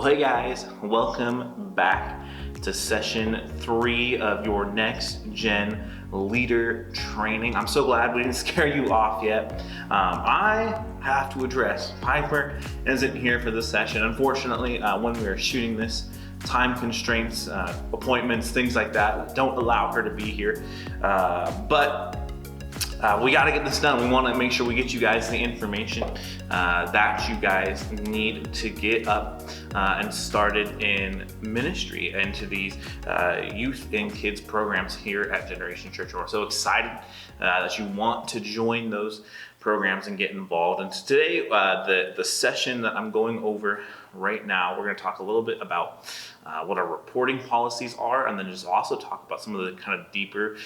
Hey guys, welcome back to session 3 of your next gen leader training. I'm so glad we didn't scare you off yet. I have to address Piper isn't here for this session. Unfortunately, when we are shooting this, time constraints, appointments, things like that don't allow her to be here. But we got to get this done. We want to make sure we get you guys the information that you guys need to get up and started in ministry into these youth and kids programs here at Generation Church. We're so excited that you want to join those programs and get involved. And today, the session that I'm going over right now, we're going to talk a little bit about what our reporting policies are, and then just also talk about some of the kind of deeper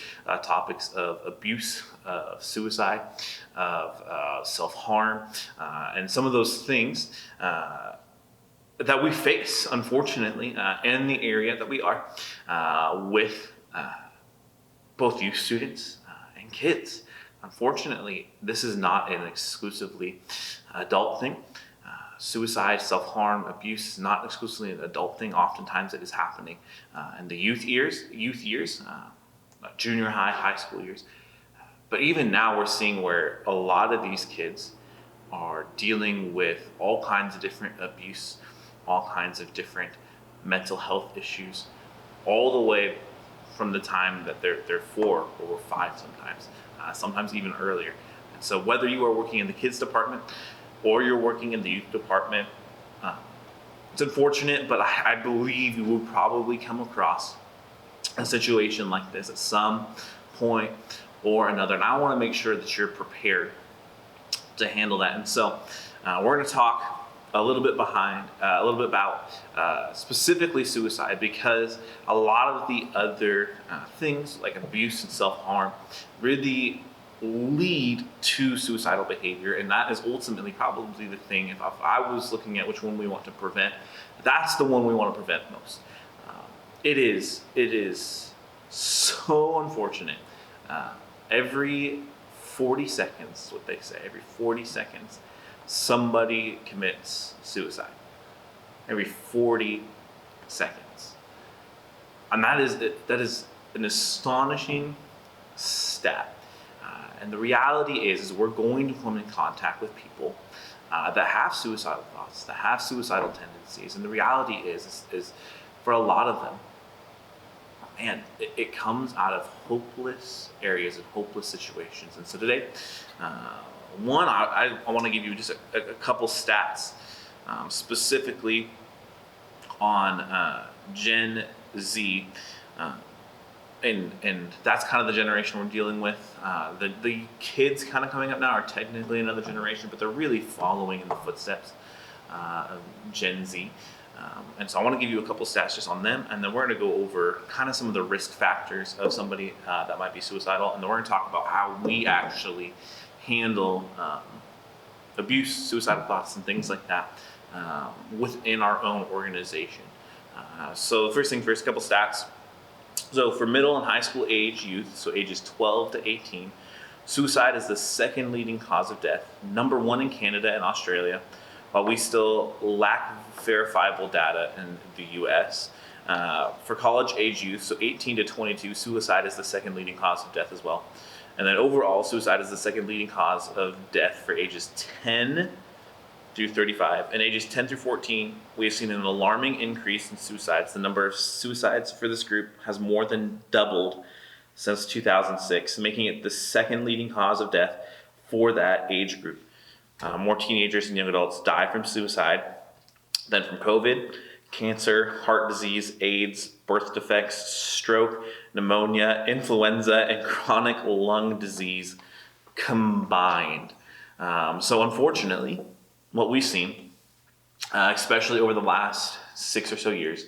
topics of abuse, of suicide, of self-harm, and some of those things that we face, unfortunately, in the area that we are with both youth students and kids. Unfortunately, this is not an exclusively adult thing. Suicide, self-harm, abuse is not exclusively an adult thing. Oftentimes it is happening in the youth years, junior high, high school years. But even now we're seeing where a lot of these kids are dealing with all kinds of different abuse, all kinds of different mental health issues, all the way from the time that they're 4 or 5 sometimes even earlier. And so whether you are working in the kids department or you're working in the youth department, it's unfortunate, but I believe you will probably come across a situation like this at some point or another. And I want to make sure that you're prepared to handle that. And so we're going to talk a little bit about specifically suicide, because a lot of the other things like abuse and self-harm really lead to suicidal behavior, and that is ultimately probably the thing. If I was looking at which one we want to prevent, that's the one we want to prevent most. It is so unfortunate. Every 40 seconds, what they say, every 40 seconds, somebody commits suicide. Every 40 seconds. And that is an astonishing stat. And the reality is we're going to come in contact with people that have suicidal thoughts, that have suicidal tendencies. And the reality is for a lot of them, man, it comes out of hopeless areas and hopeless situations. And so today, I want to give you just a couple stats specifically on Gen Z. And that's kind of the generation we're dealing with. The kids kind of coming up now are technically another generation, but they're really following in the footsteps of Gen Z. And so I want to give you a couple stats just on them, and then we're going to go over kind of some of the risk factors of somebody that might be suicidal, and then we're going to talk about how we actually handle abuse, suicidal thoughts, and things like that within our own organization. So first thing first, a couple stats. So for middle and high school age youth, so ages 12 to 18, suicide is the second leading cause of death, number 1 in Canada and Australia, while we still lack verifiable data in the US. For college age youth, so 18 to 22, suicide is the second leading cause of death as well. And then overall, suicide is the second leading cause of death for ages 10 through 35. And ages 10 through 14, we have seen an alarming increase in suicides. The number of suicides for this group has more than doubled since 2006, making it the second leading cause of death for that age group. More teenagers and young adults die from suicide than from COVID, cancer, heart disease, AIDS, birth defects, stroke, pneumonia, influenza, and chronic lung disease combined. So unfortunately, what we've seen, especially over the last 6 or so years,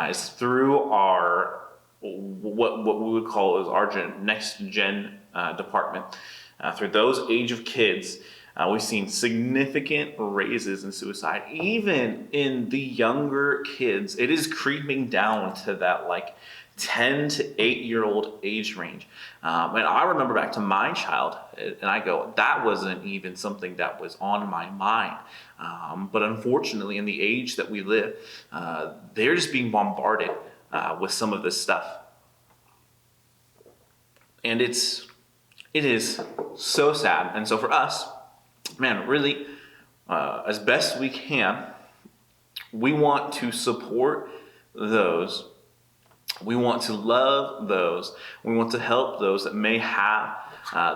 is through our what we would call is our next gen department. Through those age of kids, we've seen significant raises in suicide. Even in the younger kids, it is creeping down to that like 10 to 8-year-old age range. And I remember back to my child, and I go, that wasn't even something that was on my mind. But unfortunately, in the age that we live, they're just being bombarded with some of this stuff. And it is so sad. And so for us, man, really, as best we can, we want to support those. We want to love those. We want to help those that may have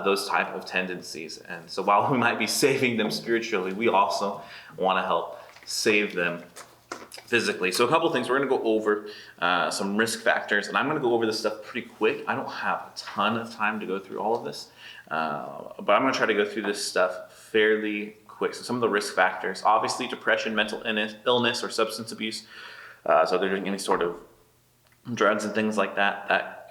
those type of tendencies. And so while we might be saving them spiritually, we also want to help save them physically. So a couple of things. We're going to go over some risk factors, and I'm going to go over this stuff pretty quick. I don't have a ton of time to go through all of this, but I'm going to try to go through this stuff fairly quick. So some of the risk factors, obviously depression, mental illness, or substance abuse. So they're doing any sort of drugs and things like that,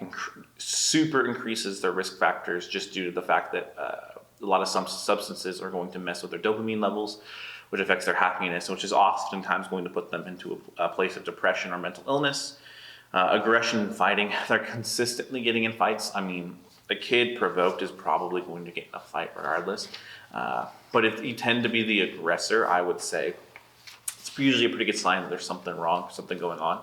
super increases their risk factors just due to the fact that a lot of some substances are going to mess with their dopamine levels, which affects their happiness, which is oftentimes going to put them into a place of depression or mental illness. Aggression and fighting, they're consistently getting in fights. I mean, a kid provoked is probably going to get in a fight regardless. But if you tend to be the aggressor, I would say it's usually a pretty good sign that there's something wrong, something going on.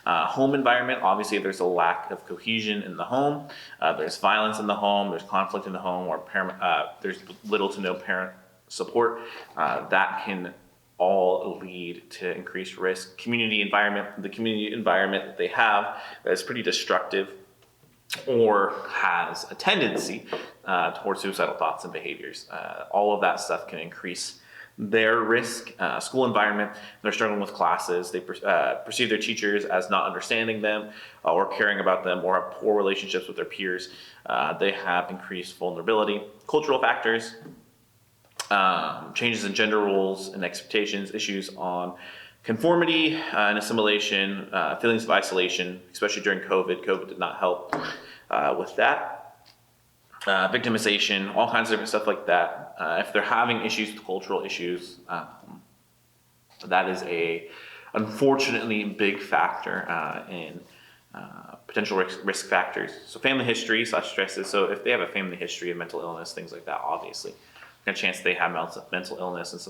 Home environment, obviously there's a lack of cohesion in the home. There's violence in the home, there's conflict in the home, or there's little to no parent support. That can all lead to increased risk. Community environment, the community environment that they have is pretty destructive or has a tendency towards suicidal thoughts and behaviors. All of that stuff can increase their risk. School environment, they're struggling with classes. They perceive their teachers as not understanding them or caring about them, or have poor relationships with their peers. They have increased vulnerability. Cultural factors, changes in gender roles and expectations, issues on conformity and assimilation, feelings of isolation, especially during COVID. COVID did not help with that. Victimization, all kinds of different stuff like that. If they're having issues with cultural issues, that is a unfortunately big factor in potential risk factors. So family history / stresses. So if they have a family history of mental illness, things like that, obviously, a chance they have mental illness and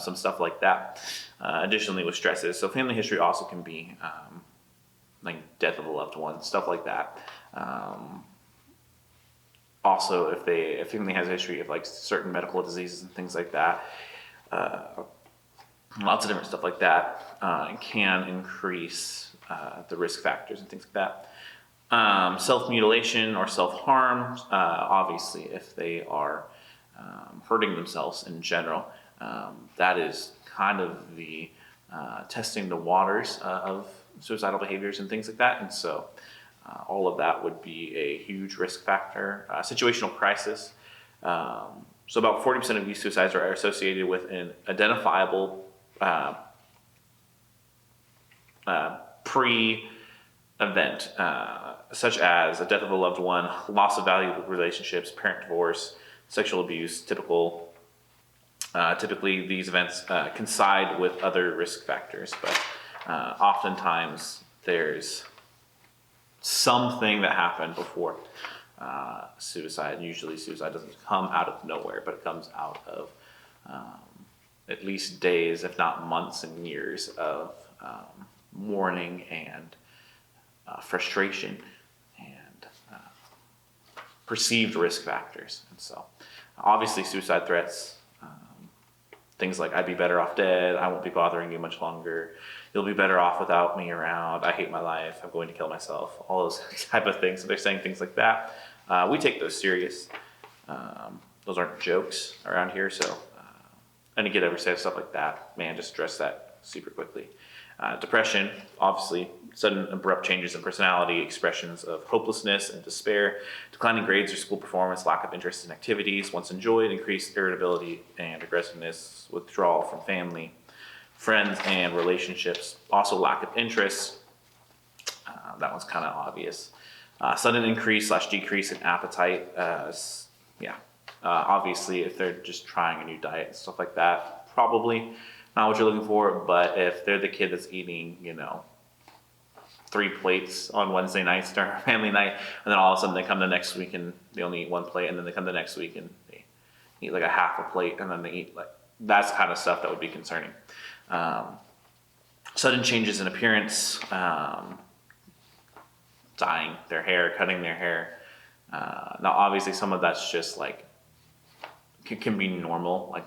some stuff like that. Additionally, with stresses, so family history also can be like death of a loved one, stuff like that. Also, if family has a history of like certain medical diseases and things like that, lots of different stuff like that can increase the risk factors and things like that. Self-mutilation or self-harm, obviously, if they are hurting themselves in general, that is kind of the testing the waters of suicidal behaviors and things like that. And so all of that would be a huge risk factor. Situational crisis. So about 40% of these suicides are associated with an identifiable pre-event, such as a death of a loved one, loss of valuable relationships, parent divorce, sexual abuse. Typically these events coincide with other risk factors, but oftentimes there's something that happened before suicide. Usually suicide doesn't come out of nowhere, but it comes out of at least days, if not months and years of mourning and frustration and perceived risk factors. And so obviously suicide threats, things like, I'd be better off dead, I won't be bothering you much longer, you'll be better off without me around, I hate my life, I'm going to kill myself, all those type of things. So they're saying things like that. We take those serious. Those aren't jokes around here. So any kid ever says stuff like that, man, just address that super quickly. Depression, obviously, sudden abrupt changes in personality, expressions of hopelessness and despair, declining grades or school performance, lack of interest in activities once enjoyed, increased irritability and aggressiveness, withdrawal from family, friends, and relationships. Also lack of interest. That one's kind of obvious. Sudden increase / decrease in appetite. Obviously, if they're just trying a new diet and stuff like that, probably not what you're looking for. But if they're the kid that's eating, 3 3 plates on Wednesday nights during our family night, and then all of a sudden they come the next week and they only eat 1 plate, and then they come the next week and they eat like a half a plate, and then they eat like, that's kind of stuff that would be concerning. Sudden changes in appearance, dyeing their hair, cutting their hair. Now obviously some of that's just like, can be normal. Like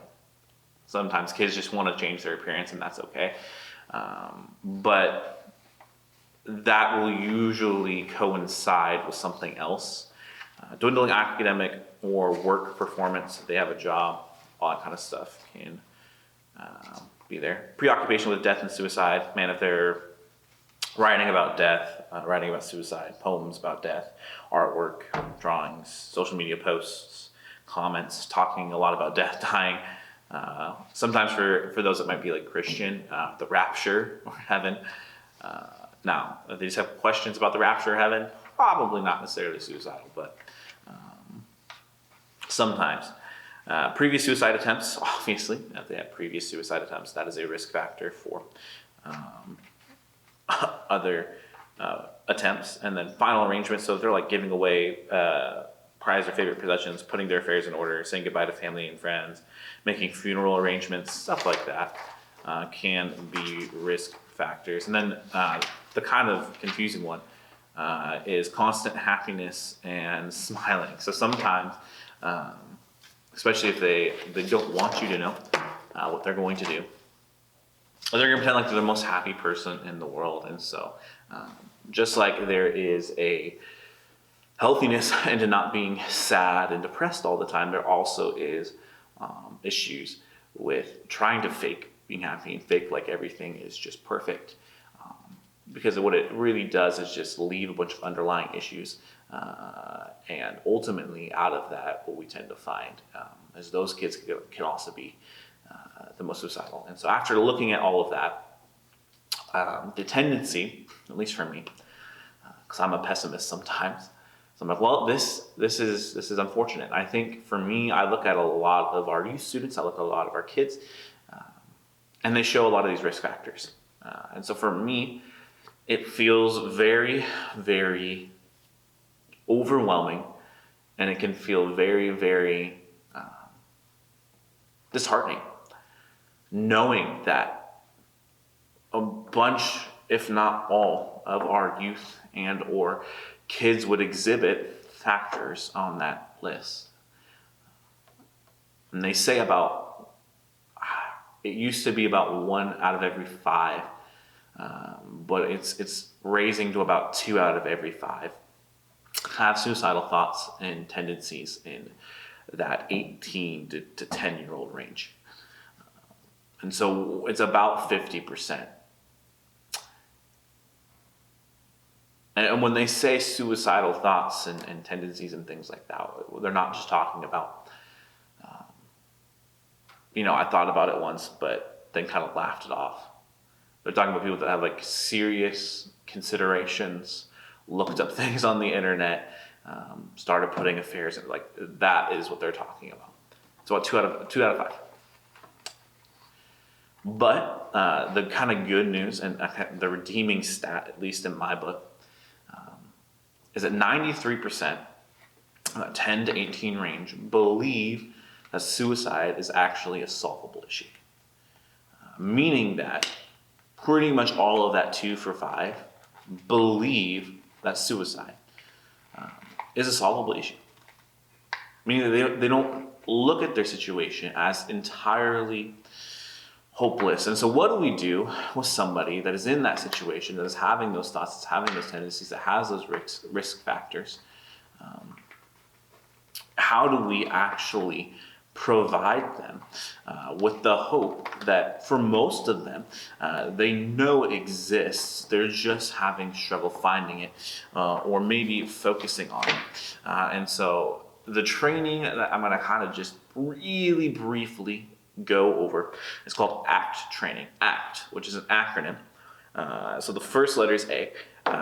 sometimes kids just want to change their appearance and that's okay. But that will usually coincide with something else. Dwindling academic or work performance, if they have a job, all that kind of stuff can be there. Preoccupation with death and suicide. Man, if they're writing about death, writing about suicide, poems about death, artwork, drawings, social media posts, comments, talking a lot about death, dying. Sometimes for those that might be like Christian, the rapture or heaven. Now, if they just have questions about the rapture or heaven, probably not necessarily suicidal, but sometimes. Previous suicide attempts, obviously, if they have previous suicide attempts, that is a risk factor for other attempts. And then final arrangements, so if they're like giving away prized or favorite possessions, putting their affairs in order, saying goodbye to family and friends, making funeral arrangements, stuff like that can be risk factors. And then the kind of confusing one is constant happiness and smiling. So sometimes, especially if they don't want you to know what they're going to do, or they're going to pretend like they're the most happy person in the world. And so just like there is a healthiness into not being sad and depressed all the time, there also is issues with trying to fake being happy and fake like everything is just perfect. Because what it really does is just leave a bunch of underlying issues. And ultimately out of that, what we tend to find is those kids can also be the most suicidal. And so after looking at all of that, the tendency, at least for me, because I'm a pessimist sometimes, so I'm like, well, this is unfortunate. I think for me, I look at a lot of our youth students, I look at a lot of our kids, and they show a lot of these risk factors. And so for me, it feels very, very overwhelming, and it can feel very, very disheartening, knowing that a bunch, if not all, of our youth and or kids would exhibit factors on that list. And they say it used to be about 1 out of every 5, but it's raising to about 2 out of every 5 have suicidal thoughts and tendencies in that 18 to 10-year-old range. And so it's about 50%. And when they say suicidal thoughts and tendencies and things like that, they're not just talking about, I thought about it once, but then kind of laughed it off. They're talking about people that have like serious considerations, looked up things on the internet, started putting affairs in. Like that is what they're talking about. So about 2 out of 5. But the kind of good news and the redeeming stat, at least in my book, is that 93%, 10 to 18 range, believe that suicide is actually a solvable issue. Meaning that pretty much all of that 2 for 5 believe that suicide is a solvable issue. Meaning that they don't look at their situation as entirely hopeless. And so what do we do with somebody that is in that situation, that is having those thoughts, that's having those tendencies, that has those risk factors? How do we actually provide them with the hope that for most of them, they know it exists, they're just having struggle finding it or maybe focusing on it. And so the training that I'm going to kind of just really briefly go over is called ACT training. ACT, which is an acronym. So the first letter is A,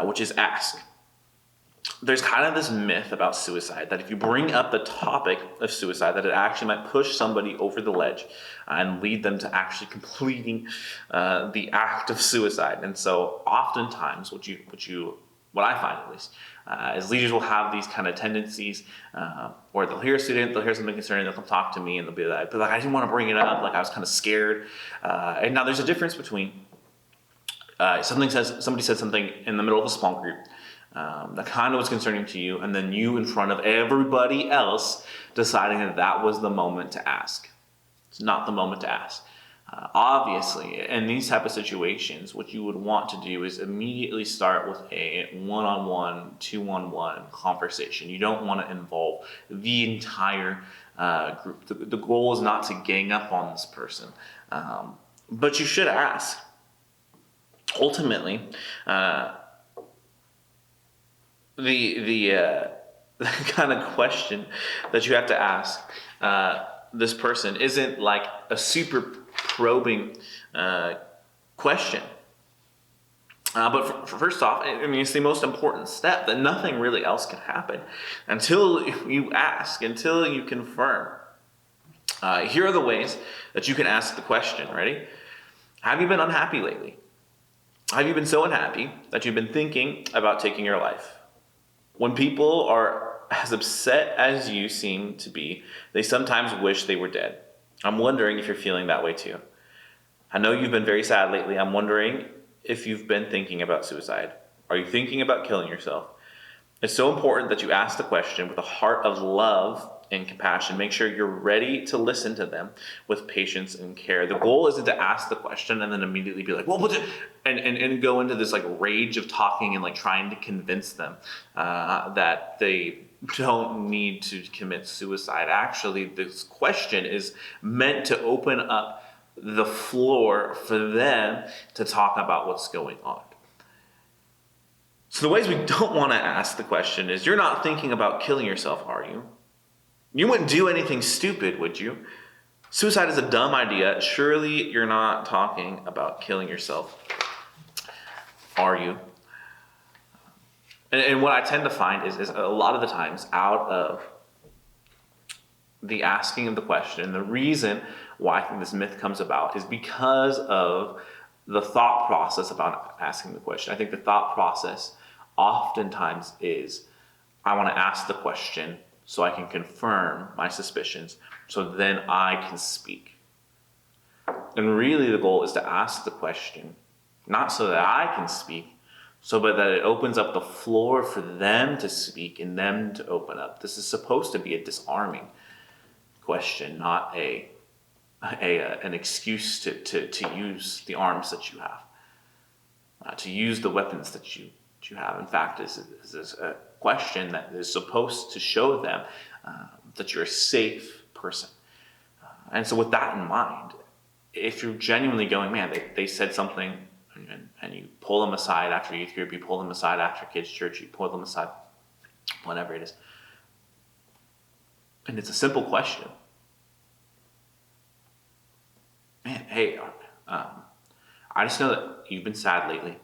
which is ask. there's kind of this myth about suicide that if you bring up the topic of suicide, that it actually might push somebody over the ledge and lead them to actually completing the act of suicide. And so oftentimes what I find at least, is leaders will have these kind of tendencies, or they'll hear a student, they'll hear something concerning, they'll come talk to me and they'll be like, I didn't want to bring it up, like I was kind of scared. And now there's a difference between somebody said something in the middle of a small group, that kind of was concerning to you, and then you in front of everybody else deciding that was the moment to ask. It's not the moment to ask. Obviously, in these type of situations, what you would want to do is immediately start with a one-on-one, two-on-one conversation. You don't want to involve the entire group. The goal is not to gang up on this person, but you should ask. Ultimately, the kind of question that you have to ask this person isn't like a super probing question. But first off, I mean, it's the most important step, that nothing really else can happen until you ask, until you confirm. Here are the ways that you can ask the question. Ready? Have you been unhappy lately? Have you been so unhappy that you've been thinking about taking your life? When people are as upset as you seem to be, they sometimes wish they were dead. I'm wondering if you're feeling that way too. I know you've been very sad lately. I'm wondering if you've been thinking about suicide. Are you thinking about killing yourself? It's so important that you ask the question with a heart of love and compassion. Make sure you're ready to listen to them with patience and care. The goal isn't to ask the question and then immediately be like, well, and go into this like rage of talking and like trying to convince them that they don't need to commit suicide. Actually, this question is meant to open up the floor for them to talk about what's going on. So the ways we don't want to ask the question is, you're not thinking about killing yourself, are you? You wouldn't do anything stupid, would you? Suicide is a dumb idea. Surely you're not talking about killing yourself, are you? And what I tend to find is a lot of the times out of the asking of the question, the reason why I think this myth comes about is because of the thought process about asking the question. I think the thought process oftentimes is, I want to ask the question so I can confirm my suspicions, so then I can speak. And really the goal is to ask the question, not so that I can speak, but that it opens up the floor for them to speak and them to open up. This is supposed to be a disarming question, not an excuse to use the arms that you have, to use the weapons that you have. In fact, this is a question that is supposed to show them that you're a safe person. And so with that in mind, if you're genuinely going, man, they said something, and you pull them aside after youth group, you pull them aside after kids church, you pull them aside, whatever it is. And it's a simple question. Man, hey, I just know that you've been sad lately.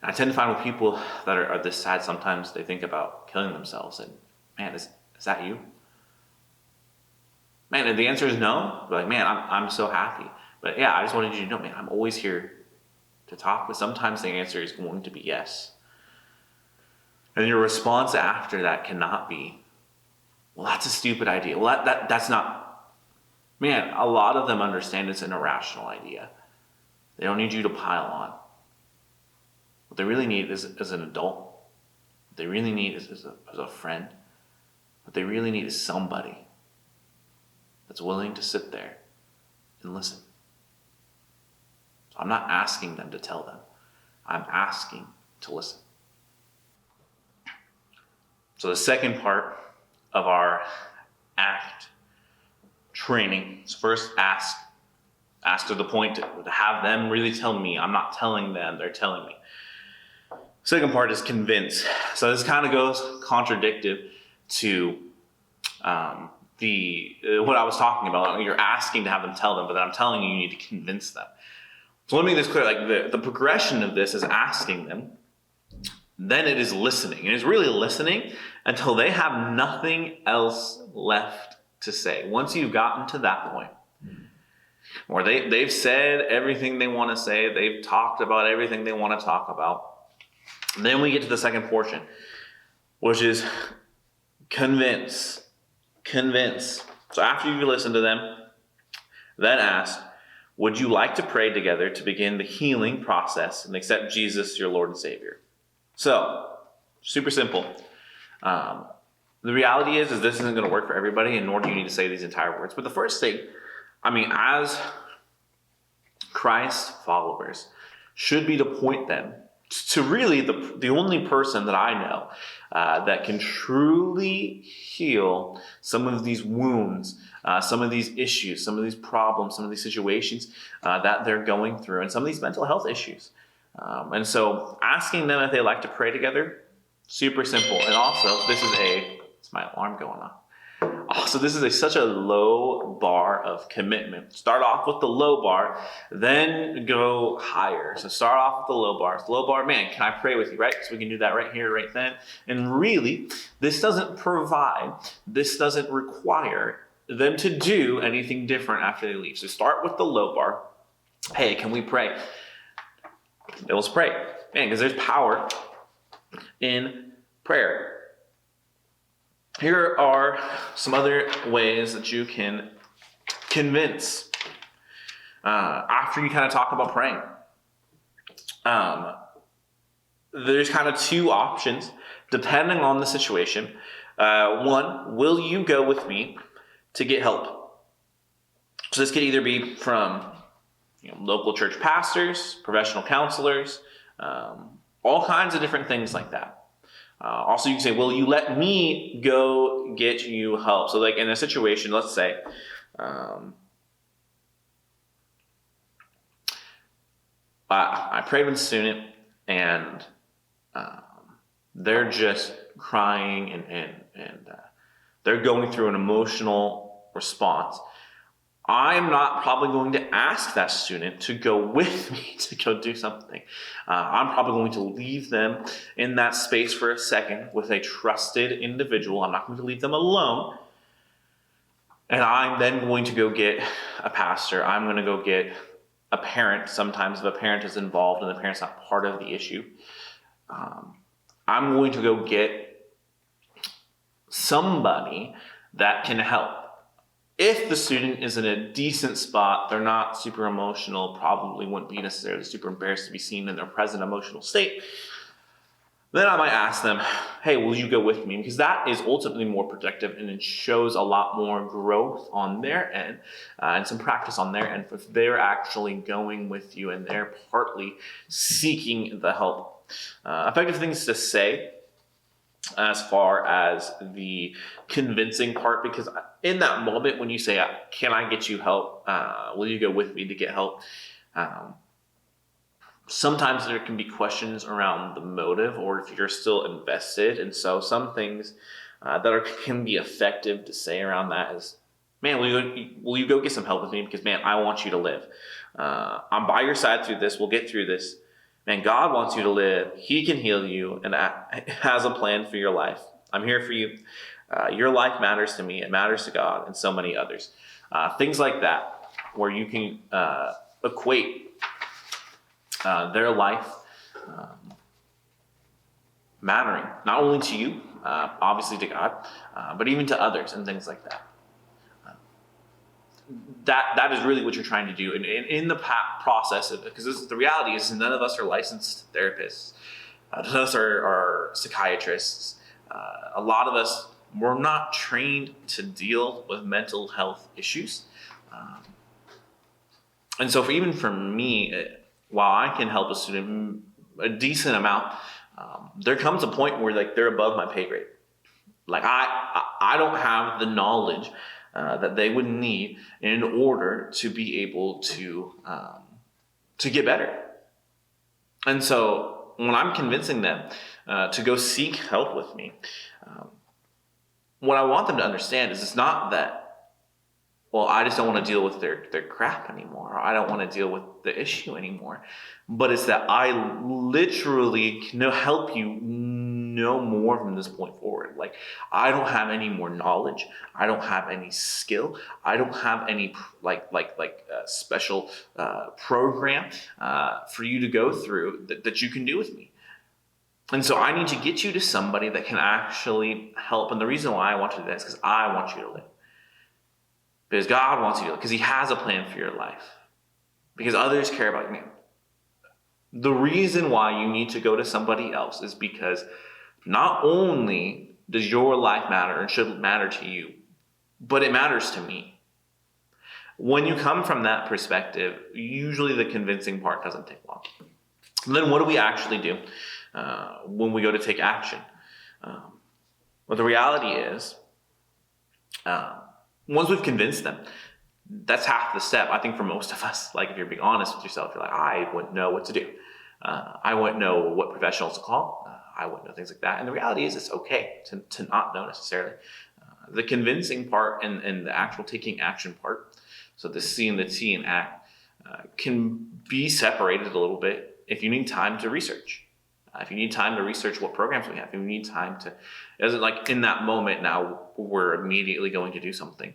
And I tend to find with people that are this sad, sometimes they think about killing themselves. And man, is that you? Man, and the answer is no. But like, man, I'm so happy. But yeah, I just wanted you to know, man, I'm always here to talk. But sometimes the answer is going to be yes. And your response after that cannot be, well, that's a stupid idea. Well, that's not. Man, a lot of them understand it's an irrational idea. They don't need you to pile on. What they really need is an adult. What they really need is a friend. What they really need is somebody that's willing to sit there and listen. So I'm not asking them to tell them. I'm asking to listen. So the second part of our ACT training is first ask to the point to have them really tell me. I'm not telling them, they're telling me. Second part is convince. So this kind of goes contradictive to what I was talking about. You're asking to have them tell them, but then I'm telling you need to convince them. So let me make this clear. Like the progression of this is asking them, then it is listening. It is really listening until they have nothing else left to say. Once you've gotten to that point, or they've said everything they want to say, they've talked about everything they want to talk about, then we get to the second portion, which is convince. Convince. So after you listen to them, then ask, would you like to pray together to begin the healing process and accept Jesus, your Lord and Savior? So, super simple. The reality is this isn't going to work for everybody, and nor do you need to say these entire words. But the first thing, as Christ followers, should be to point them to really the only person that I know that can truly heal some of these wounds, some of these issues, some of these problems, some of these situations that they're going through, and some of these mental health issues. And so asking them if they like to pray together, super simple. And also, it's my alarm going off. Also, this is such a low bar of commitment. Start off with the low bar, then go higher. So start off with the low bar. So low bar, man, can I pray with you, right? So we can do that right here, right then. And really, this doesn't require them to do anything different after they leave. So start with the low bar. Hey, can we pray? Let's pray. Man, because there's power in prayer. Here are some other ways that you can convince after you kind of talk about praying. There's kind of two options depending on the situation. One, will you go with me to get help? So this could either be from local church pastors, professional counselors, all kinds of different things like that. Also, you can say, will you let me go get you help? So like in a situation, let's say, I prayed with a student and they're just crying and they're going through an emotional response. I'm not probably going to ask that student to go with me to go do something. I'm probably going to leave them in that space for a second with a trusted individual. I'm not going to leave them alone. And I'm then going to go get a pastor. I'm going to go get a parent. Sometimes if a parent is involved and the parent's not part of the issue, I'm going to go get somebody that can help. If the student is in a decent spot, they're not super emotional, probably wouldn't be necessarily super embarrassed to be seen in their present emotional state, then I might ask them, hey, will you go with me? Because that is ultimately more productive and it shows a lot more growth on their end and some practice on their end if they're actually going with you and they're partly seeking the help. Effective things to say as far as the convincing part, because in that moment when you say, can I get you help? Will you go with me to get help? Sometimes there can be questions around the motive or if you're still invested. And so some things can be effective to say around that is, man, will you go get some help with me? Because, man, I want you to live. I'm by your side through this. We'll get through this. Man, God wants you to live. He can heal you and has a plan for your life. I'm here for you. Your life matters to me. It matters to God and so many others. Things like that, where you can equate their life mattering, not only to you, obviously to God, but even to others and things like that. That is really what you're trying to do. And in the process of it, because the reality is none of us are licensed therapists. None of us are psychiatrists. A lot of us, we're not trained to deal with mental health issues. And so even for me, while I can help a student a decent amount, there comes a point where they're above my pay grade. I don't have the knowledge that they would need in order to be able to get better. And so when I'm convincing them to go seek help with me, what I want them to understand is it's not that, well, I just don't want to deal with their crap anymore. Or I don't want to deal with the issue anymore. But it's that I literally can help you no more from this point forward. Like, I don't have any more knowledge. I don't have any skill. I don't have any special program for you to go through that you can do with me. And so I need to get you to somebody that can actually help. And the reason why I want you to do that is because I want you to live. Because God wants you to live. Because he has a plan for your life. Because others care about you. The reason why you need to go to somebody else is because not only does your life matter and should matter to you, but it matters to me. When you come from that perspective, usually the convincing part doesn't take long. And then what do we actually do when we go to take action? Well, the reality is, once we've convinced them, that's half the step. I think for most of us, like if you're being honest with yourself, you're like, I wouldn't know what to do. I wouldn't know what professionals to call. I wouldn't know things like that. And the reality is it's okay to not know necessarily. The convincing part and the actual taking action part, so the C and the T in act, can be separated a little bit if you need time to research. If you need time to research what programs we have, if you need time to, it isn't like in that moment now we're immediately going to do something.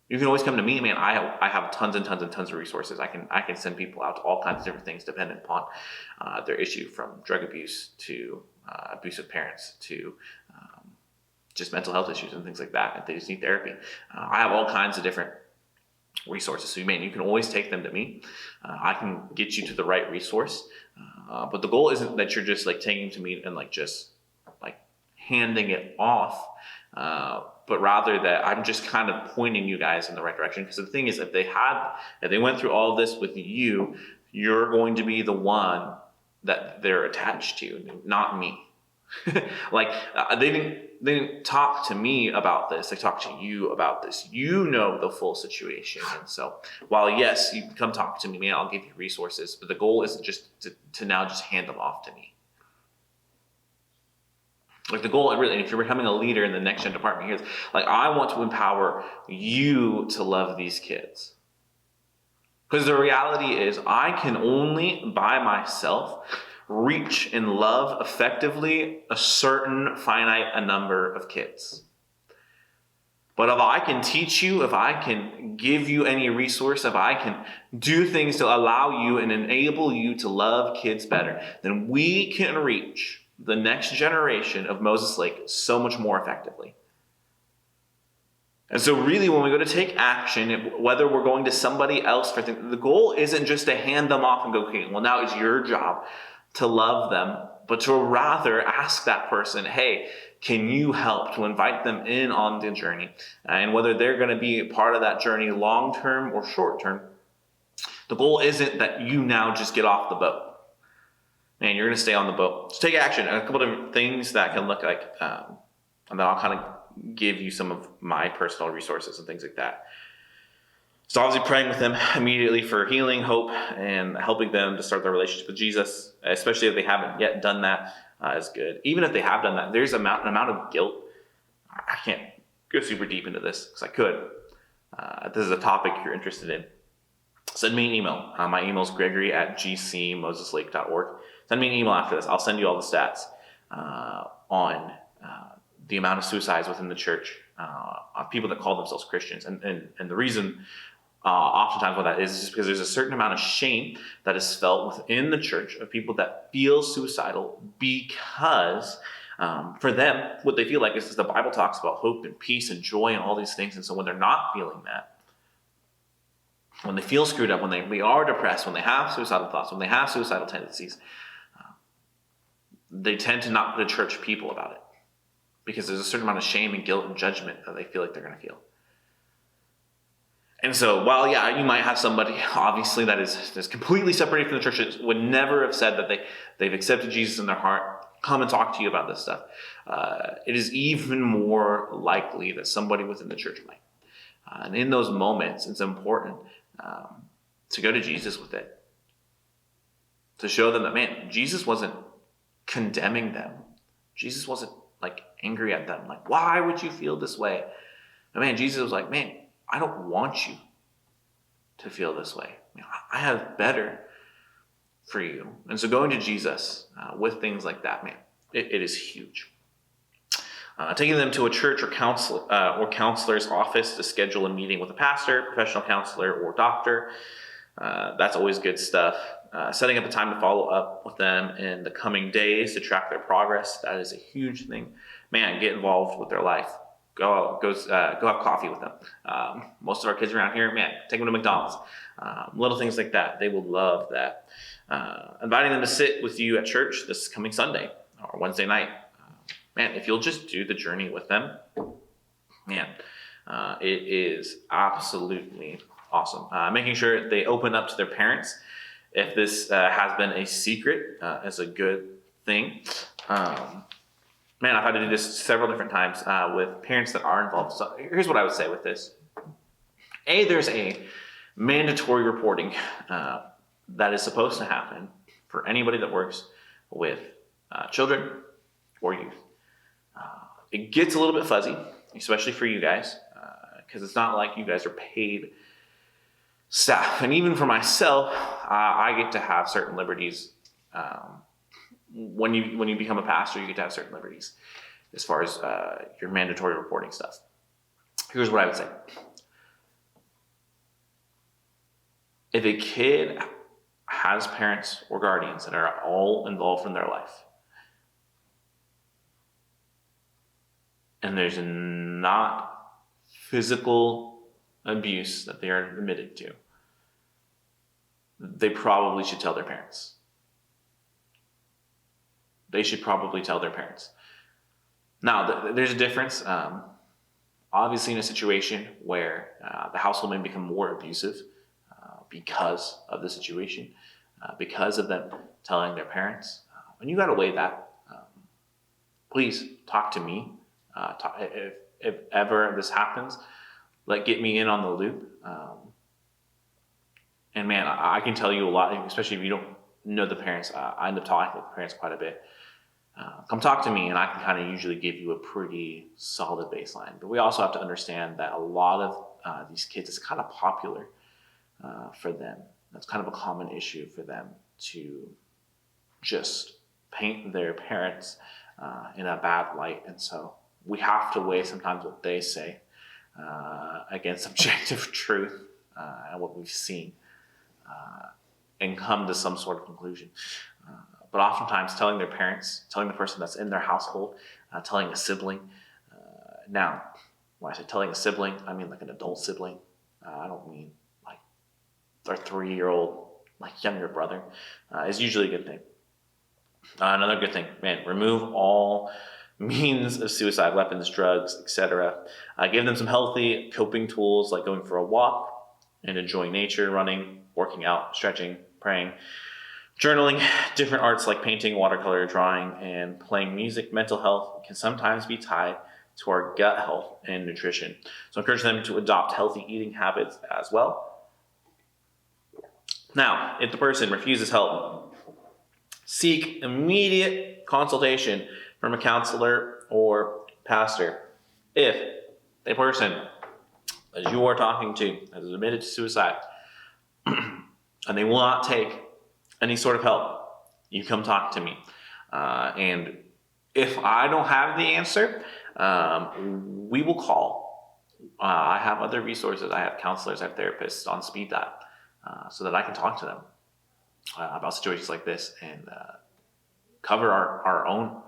You can always come to me, man. I have tons and tons and tons of resources. I can send people out to all kinds of different things dependent upon their issue, from drug abuse to abusive parents to just mental health issues and things like that. If they just need therapy, I have all kinds of different resources. So you can always take them to me. I can get you to the right resource. But the goal isn't that you're just like taking to me and like just like handing it off. But rather that I'm just kind of pointing you guys in the right direction. Because the thing is, if they went through all of this with you, you're going to be the one that they're attached to, not me. Like they didn't talk to me about this. They talked to you about this. You know the full situation. And so while yes, you come talk to me, man, I'll give you resources. But the goal isn't just to now just hand them off to me. Like the goal, really, if you're becoming a leader in the next gen department here, is like I want to empower you to love these kids. Because the reality is I can only by myself reach and love effectively a certain finite a number of kids. But if I can teach you, if I can give you any resource, if I can do things to allow you and enable you to love kids better, then we can reach the next generation of Moses Lake so much more effectively. And so really when we go to take action, whether we're going to somebody else for things, the goal isn't just to hand them off and go, okay, well now it's your job to love them, but to rather ask that person, hey, can you help to invite them in on the journey? And whether they're going to be a part of that journey long-term or short-term, the goal isn't that you now just get off the boat. Man, you're going to stay on the boat. So take action. A couple of different things that can look like, and then I'll kind of give you some of my personal resources and things like that. So obviously praying with them immediately for healing, hope, and helping them to start their relationship with Jesus, especially if they haven't yet done that, is good. Even if they have done that, there's an amount of guilt. I can't go super deep into this because I could. This is a topic you're interested in. Send me an email. My email is gregory@gcmoseslake.org. Send me an email after this. I'll send you all the stats on the amount of suicides within the church of people that call themselves Christians. And the reason oftentimes why that is just because there's a certain amount of shame that is felt within the church of people that feel suicidal because for them, what they feel like is the Bible talks about hope and peace and joy and all these things. And so when they're not feeling that, when they feel screwed up, when they are depressed, when they have suicidal thoughts, when they have suicidal tendencies, they tend to not put a church of people about it because there's a certain amount of shame and guilt and judgment that they feel like they're going to feel. And so while, yeah, you might have somebody, obviously, that is completely separated from the church, that would never have said that they've accepted Jesus in their heart, come and talk to you about this stuff. It is even more likely that somebody within the church might. And in those moments, it's important to go to Jesus with it. To show them that, man, Jesus wasn't condemning them. Jesus wasn't like angry at them. Like, why would you feel this way? And man, Jesus was like, man, I don't want you to feel this way. I have better for you. And so going to Jesus with things like that, man, it is huge. Taking them to a church or counselor's office to schedule a meeting with a pastor, professional counselor, or doctor. That's always good stuff. Setting up a time to follow up with them in the coming days to track their progress. That is a huge thing. Man, get involved with their life. Go have coffee with them. Most of our kids around here, man, take them to McDonald's. Little things like that. They will love that. Inviting them to sit with you at church this coming Sunday or Wednesday night. Man, if you'll just do the journey with them, man, it is absolutely awesome. Making sure they open up to their parents. If this has been a secret, is a good thing. Man, I've had to do this several different times with parents that are involved. So here's what I would say with this. There's a mandatory reporting that is supposed to happen for anybody that works with children or youth. It gets a little bit fuzzy, especially for you guys, because it's not like you guys are paid staff. And even for myself, I get to have certain liberties. When you become a pastor, you get to have certain liberties as far as your mandatory reporting stuff. Here's what I would say. If a kid has parents or guardians that are all involved in their life, and there's not physical abuse that they are admitted to, they probably should tell their parents. They should probably tell their parents. Now, there's a difference. Obviously, in a situation where the household may become more abusive because of the situation, because of them telling their parents, and you got to weigh that. Please talk to me. If ever this happens, get me in on the loop. And man, I can tell you a lot, especially if you don't know the parents. I end up talking with the parents quite a bit. Come talk to me and I can kind of usually give you a pretty solid baseline. But we also have to understand that a lot of these kids, it's kind of popular for them. That's kind of a common issue for them to just paint their parents in a bad light. And so we have to weigh sometimes what they say against objective truth and what we've seen and come to some sort of conclusion. But oftentimes telling their parents, telling the person that's in their household, telling a sibling. Now, when I say telling a sibling, I mean like an adult sibling. I don't mean like their 3-year-old, younger brother. Is usually a good thing. Another good thing, man, remove all means of suicide, weapons, drugs, etc. Give them some healthy coping tools like going for a walk and enjoying nature, running, working out, stretching, praying, journaling, different arts like painting, watercolor, drawing, and playing music. Mental health can sometimes be tied to our gut health and nutrition. So encourage them to adopt healthy eating habits as well. Now, if the person refuses help, seek immediate consultation from a counselor or pastor. If a person that you are talking to has admitted to suicide and they will not take any sort of help, you come talk to me. And if I don't have the answer, we will call. I have other resources. I have counselors, I have therapists on speed dial so that I can talk to them about situations like this and cover our own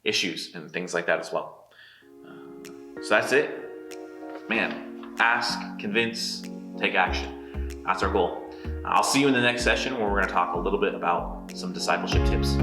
issues and things like that as well. So that's it. Man, ask, convince, take action. That's our goal. I'll see you in the next session where we're going to talk a little bit about some discipleship tips.